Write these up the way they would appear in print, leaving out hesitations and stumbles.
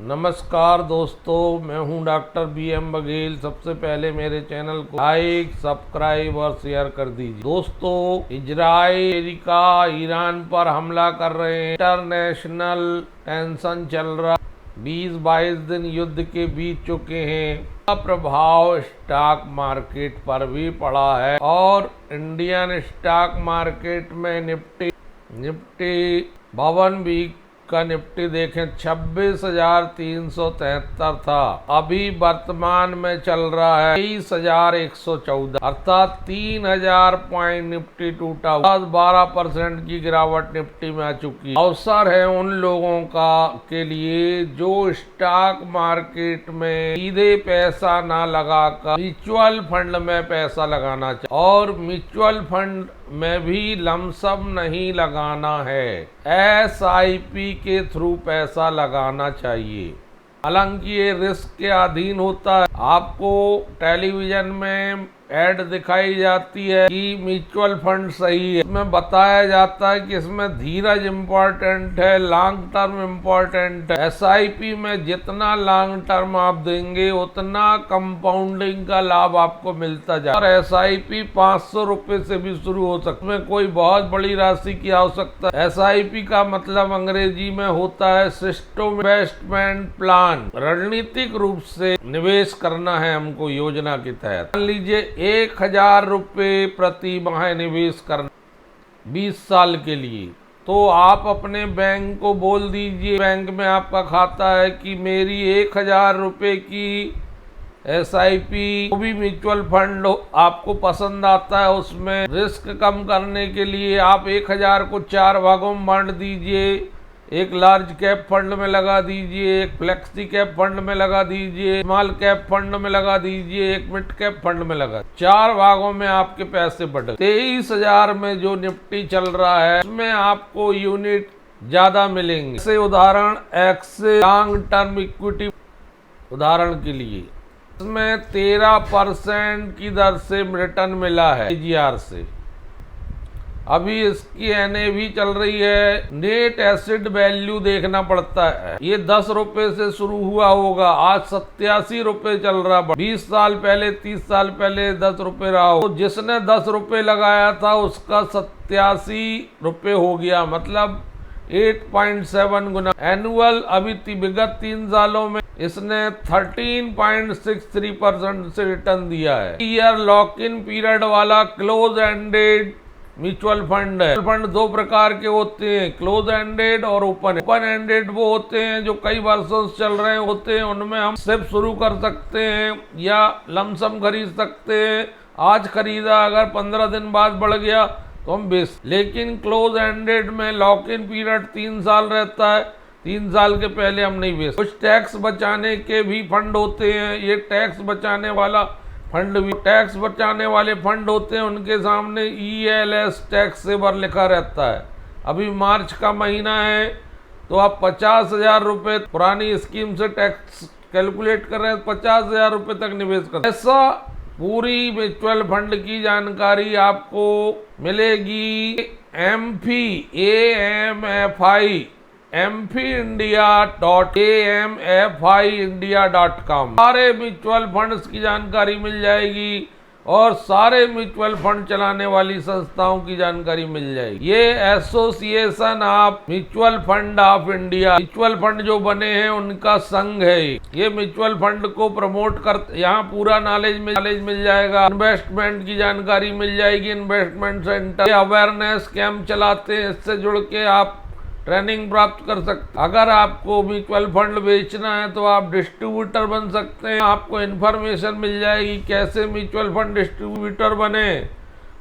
नमस्कार दोस्तों, मैं हूं डॉक्टर BM बघेल। सबसे पहले मेरे चैनल को लाइक, सब्सक्राइब और शेयर कर दीजिए। दोस्तों, इजराइल, अमेरिका ईरान पर हमला कर रहे हैं। इंटरनेशनल टेंशन चल रहा, 20-22 दिन युद्ध के बीत चुके हैं। का प्रभाव स्टॉक मार्केट पर भी पड़ा है और इंडियन स्टॉक मार्केट में निफ्टी 52 वीक का निफ्टी देखें 26,373 था। अभी वर्तमान में चल रहा है 23,114, अर्थात 3,000 पॉइंट निफ्टी टूटा हुआ। 12% की गिरावट निफ्टी में आ चुकी है। अवसर है उन लोगों का के लिए जो स्टॉक मार्केट में सीधे पैसा ना लगाकर म्यूचुअल फंड में पैसा लगाना चाहिए, और म्यूचुअल फंड में भी लमसम नहीं लगाना है, SIP के थ्रू पैसा लगाना चाहिए। हालांकि ये रिस्क के अधीन होता है। आपको टेलीविजन में ऐड दिखाई जाती है कि म्यूचुअल फंड सही है, इसमें बताया जाता है कि इसमें धीरज इम्पोर्टेंट है, लॉन्ग टर्म इम्पोर्टेंट है। SIP में जितना लॉन्ग टर्म आप देंगे उतना कंपाउंडिंग का लाभ आपको मिलता जाए। और SIP 500 रुपए से भी शुरू हो सकता है, कोई बहुत बड़ी राशि की आवश्यकता है। SIP का मतलब अंग्रेजी में होता है सिस्टम इन्वेस्टमेंट प्लान। रणनीतिक रूप से निवेश करना है हमको योजना के तहत। मान लीजिए 1,000 रुपये प्रति माह निवेश करना 20 साल के लिए, तो आप अपने बैंक को बोल दीजिए, बैंक में आपका खाता है, कि मेरी 1,000 रुपये की SIP वो भी म्यूचुअल फंड आपको पसंद आता है। उसमें रिस्क कम करने के लिए आप 1,000 को 4 भागों में बांट दीजिए। एक लार्ज कैप फंड में लगा दीजिए, एक फ्लेक्सी कैप फंड में लगा दीजिए, स्मॉल कैप फंड में लगा दीजिए, एक मिड कैप फंड में लगा। 4 भागों में आपके पैसे बढ़े। 23,000 में जो निफ्टी चल रहा है उसमें आपको यूनिट ज्यादा मिलेंगे। जैसे उदाहरण एक्सिस लॉन्ग टर्म इक्विटी उदाहरण के लिए, इसमें 13% की दर से रिटर्न मिला है AGR से। अभी इसकी NAV चल रही है, नेट एसिड वैल्यू देखना पड़ता है। ये 10 रुपए से शुरू हुआ होगा, आज 87 रुपए चल रहा है। 20 साल पहले, 30 साल पहले 10 रुपए रहा हो, तो जिसने 10 रुपए लगाया था उसका 87 रुपए हो गया, मतलब 8.7 गुना। एनुअल अभी विगत 3 सालों में इसने 13.63% से रिटर्न दिया है। ईयर लॉक इन पीरियड वाला क्लोज एंडेड म्यूचुअल फंड है। फंड 2 प्रकार के होते हैं, क्लोज एंडेड और ओपन। ओपन एंडेड वो होते हैं जो कई वर्षों से चल रहे होते हैं, उनमें हम सिर्फ शुरू कर सकते हैं या लमसम खरीद सकते हैं। आज खरीदा, अगर 15 दिन बाद बढ़ गया तो हम बेच। लेकिन क्लोज एंडेड में लॉक इन पीरियड 3 साल रहता है, 3 साल के पहले हम नहीं बेच। कुछ टैक्स बचाने के भी फंड होते हैं, ये टैक्स बचाने वाला फंड भी, टैक्स बचाने वाले फंड होते हैं, उनके सामने ELS टैक्स सेवर लिखा रहता है। अभी मार्च का महीना है तो आप 50,000 रुपये पुरानी स्कीम से टैक्स कैलकुलेट कर रहे हैं, 50,000 रुपये तक निवेश कर। ऐसा पूरी म्यूचुअल फंड की जानकारी आपको मिलेगी amfindia.amfiindia.com। सारे म्यूचुअल फंड्स की जानकारी मिल जाएगी और सारे म्यूचुअल फंड चलाने वाली संस्थाओं की जानकारी मिल जाएगी। ये association of mutual fund of India, mutual fund जो बने हैं उनका संघ है। ये म्यूचुअल फंड को प्रमोट कर, यहाँ पूरा नॉलेज मिल जाएगा, इन्वेस्टमेंट की जानकारी मिल जाएगी। इन्वेस्टमेंट सेंटर अवेयरनेस कैंप चलाते हैं, इससे जुड़ के आप ट्रेनिंग प्राप्त कर सकते। अगर आपको म्यूचुअल फंड बेचना है तो आप डिस्ट्रीब्यूटर बन सकते हैं। आपको इन्फॉर्मेशन मिल जाएगी कैसे म्यूचुअल फंड डिस्ट्रीब्यूटर बने।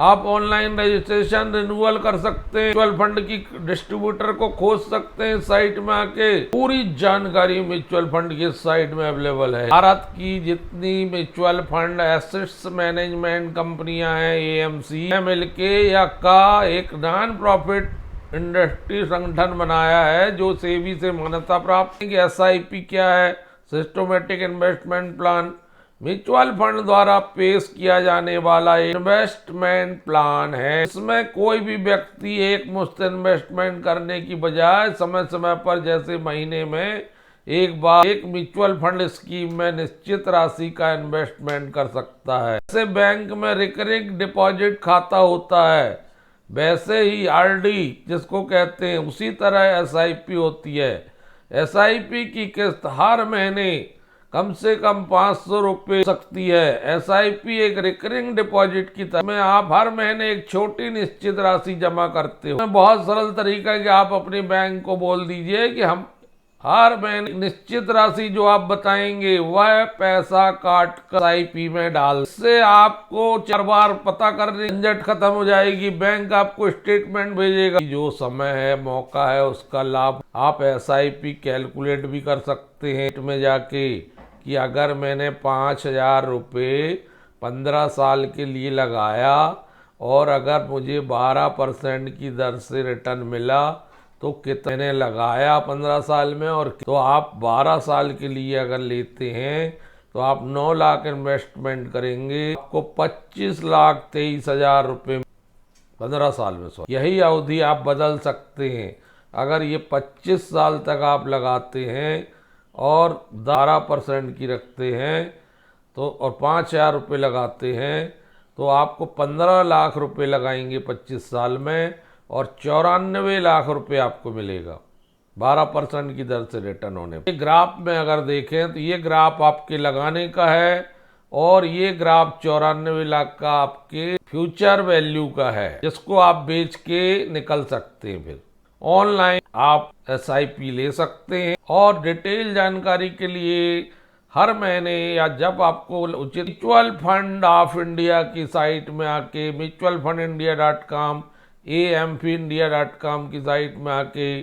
आप ऑनलाइन रजिस्ट्रेशन रिन्यूअल कर सकते हैं, म्यूचुअल फंड की डिस्ट्रीब्यूटर को खोज सकते हैं साइट में आके। पूरी जानकारी म्यूचुअल फंड की साइट में अवेलेबल है। भारत की जितनी म्यूचुअल फंड एसेट्स मैनेजमेंट कंपनियां हैं, AMC मिलके या का एक नॉन प्रॉफिट इंडस्ट्री संगठन बनाया है जो सेबी से मान्यता प्राप्त है कि SIP क्या है, systematic investment plan, mutual fund द्वारा पेश किया जाने वाला इन्वेस्टमेंट प्लान है। इसमें कोई भी व्यक्ति एक मुश्त इन्वेस्टमेंट करने की बजाय समय समय पर, जैसे महीने में एक बार एक म्यूचुअल फंड स्कीम में निश्चित राशि का इन्वेस्टमेंट कर सकता है। जैसे बैंक में रिकरिंग डिपॉजिट खाता होता है, वैसे ही आरडी जिसको कहते हैं, उसी तरह एसआईपी होती है। एसआईपी की किस्त हर महीने कम से कम 500 रुपये सकती है। एसआईपी एक रिकरिंग डिपॉजिट की तरह में आप हर महीने एक छोटी निश्चित राशि जमा करते हो। बहुत सरल तरीका है कि आप अपने बैंक को बोल दीजिए कि हम हर महीने निश्चित राशि जो आप बताएंगे वह पैसा काट कर एसआईपी में डाल, इससे आपको 4 बार पता करने झंझट खत्म हो जाएगी। बैंक आपको स्टेटमेंट भेजेगा। जो समय है, मौका है, उसका लाभ आप एसआईपी कैलकुलेट भी कर सकते हैं में जाके कि अगर मैंने 5,000 रुपये 15 साल के लिए लगाया और अगर मुझे 12% की दर से रिटर्न मिला तो कितने लगाया 15 साल में, और तो आप 12 साल के लिए अगर लेते हैं तो आप 9 लाख इन्वेस्टमेंट करेंगे, आपको 25,23,000 रुपये 15 साल में। यही अवधि आप बदल सकते हैं। अगर ये 25 साल तक आप लगाते हैं और 12% की रखते हैं तो, और 5,000 रुपये लगाते हैं तो आपको 15 लाख रुपये लगाएंगे 25 साल में और 94 लाख रुपए आपको मिलेगा 12% की दर से रिटर्न होने पर। ग्राफ में अगर देखें तो ये ग्राफ आपके लगाने का है और ये ग्राफ 94 लाख का आपके फ्यूचर वैल्यू का है, जिसको आप बेच के निकल सकते हैं। फिर ऑनलाइन आप एसआईपी ले सकते हैं और डिटेल जानकारी के लिए हर महीने या जब आपको उचित म्यूचुअल फंड ऑफ इंडिया की साइट में आके mutualfundindia.com amfindia.com की साइट में आके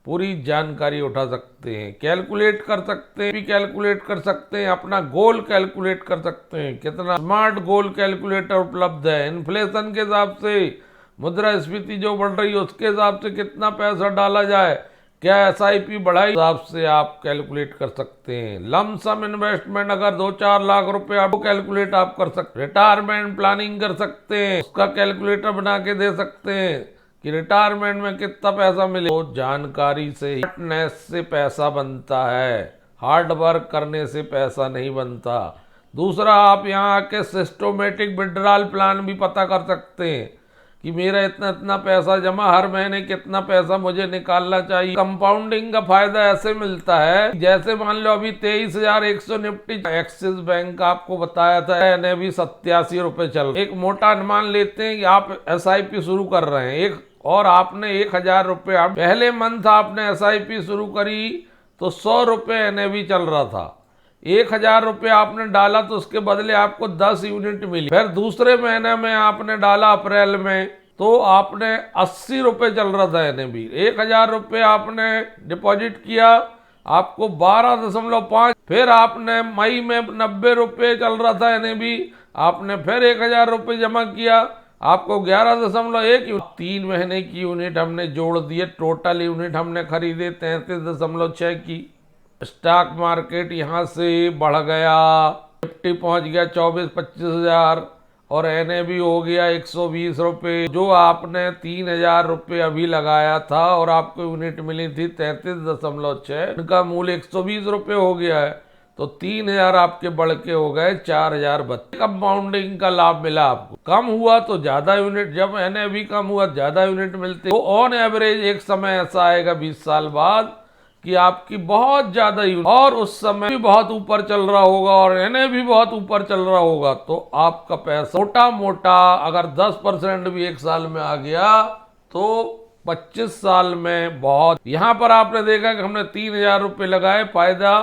पूरी जानकारी उठा सकते हैं, कैलकुलेट कर सकते हैं, भी कैलकुलेट कर सकते हैं, अपना गोल कैलकुलेट कर सकते हैं। कितना स्मार्ट गोल कैलकुलेटर उपलब्ध है। इन्फ्लेशन के हिसाब से, मुद्रास्फीति जो बढ़ रही है उसके हिसाब से कितना पैसा डाला जाए, क्या एसआईपी बढ़ाई, हिसाब से आप कैलकुलेट कर सकते हैं। लमसम इन्वेस्टमेंट अगर 2-4 लाख रुपए आपको कैलकुलेट आप कर सकते हैं। रिटायरमेंट प्लानिंग कर सकते हैं, उसका कैलकुलेटर बना के दे सकते हैं कि रिटायरमेंट में कितना पैसा मिले। तो जानकारी से, फिटनेस से पैसा बनता है, हार्ड वर्क करने से पैसा नहीं बनता। दूसरा, आप यहाँ आके सिस्टोमेटिक विड्रॉल प्लान भी पता कर सकते हैं कि मेरा इतना इतना पैसा जमा, हर महीने कितना पैसा मुझे निकालना चाहिए। कंपाउंडिंग का फायदा ऐसे मिलता है, जैसे मान लो अभी 23,100 निफ्टी एक्सिस बैंक आपको बताया था, यानी भी 87 रुपए चल। एक मोटा अनुमान लेते हैं कि आप एसआईपी शुरू कर रहे हैं एक, और आपने 1,000 रुपये पहले मंथ आपने एसआईपी शुरू करी तो 100 रुपये एनएवी चल रहा था। 1,000 रुपये आपने डाला तो उसके बदले आपको 10 यूनिट मिली। फिर दूसरे महीने में आपने डाला अप्रैल में तो आपने 80 रुपये चल रहा था एनएवी। 1,000 रुपये आपने डिपॉजिट किया, आपको 12.5। फिर आपने मई में 90 रुपये चल रहा था एनएवी, आपने फिर 1,000 रुपये जमा किया, आपको 11.1। 3 महीने की यूनिट हमने जोड़ दिए, टोटल यूनिट हमने खरीदे 33.6 की। स्टॉक मार्केट यहाँ से बढ़ गया, निफ्टी पहुँच गया 24-25 हज़ार और एनएवी हो गया 120 रुपये। जो आपने 3,000 रुपये अभी लगाया था और आपको यूनिट मिली थी 33.6, उनका मूल्य 120 रुपये हो गया है, तो 3,000 आपके बढ़ के हो गए 4,032। कंपाउंडिंग का लाभ मिला आपको। कम हुआ तो ज्यादा यूनिट, जब एनएवी कम हुआ ज्यादा यूनिट मिलते, तो ऑन एवरेज एक समय ऐसा आएगा 20 साल बाद कि आपकी बहुत ज्यादा यूनिट, और उस समय भी बहुत ऊपर चल रहा होगा और एनएवी भी बहुत ऊपर चल रहा होगा, तो आपका पैसा मोटा मोटा अगर 10% भी एक साल में आ गया तो 25 साल में बहुत। यहाँ पर आपने देखा कि हमने 3,000 रुपये लगाए, फायदा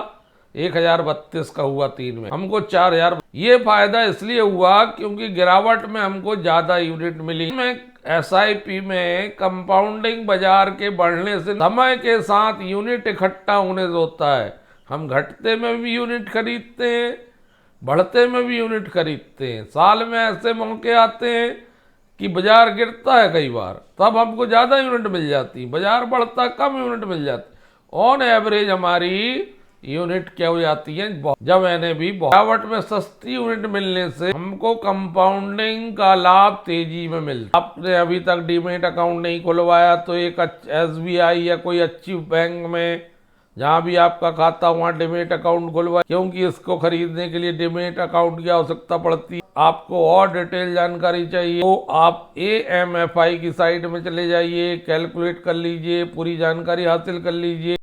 1,032 का हुआ 3 में, हमको 4,000। ये फायदा इसलिए हुआ क्योंकि गिरावट में हमको ज्यादा यूनिट मिली। एसआईपी में कंपाउंडिंग बाजार के बढ़ने से समय के साथ यूनिट इकट्ठा होने से होता है। हम घटते में भी यूनिट खरीदते हैं, बढ़ते में भी यूनिट खरीदते हैं। साल में ऐसे मौके आते हैं कि बाजार गिरता है कई बार, तब हमको ज़्यादा यूनिट मिल जाती, बाजार बढ़ता कम यूनिट मिल जाती। ऑन एवरेज हमारी यूनिट क्या हो जाती है, जब एनएवी गिरावट में सस्ती यूनिट मिलने से हमको कंपाउंडिंग का लाभ तेजी में मिलता। आपने अभी तक डीमेट अकाउंट नहीं खुलवाया तो एक एसबीआई या कोई अच्छी बैंक में जहां भी आपका खाता वहां डिमेट अकाउंट खुलवाए, क्योंकि इसको खरीदने के लिए डिमेट अकाउंट की आवश्यकता पड़ती है। आपको और डिटेल जानकारी चाहिए तो आप AMFI की साइट में चले जाइए, कैलकुलेट कर लीजिए, पूरी जानकारी हासिल कर लीजिए।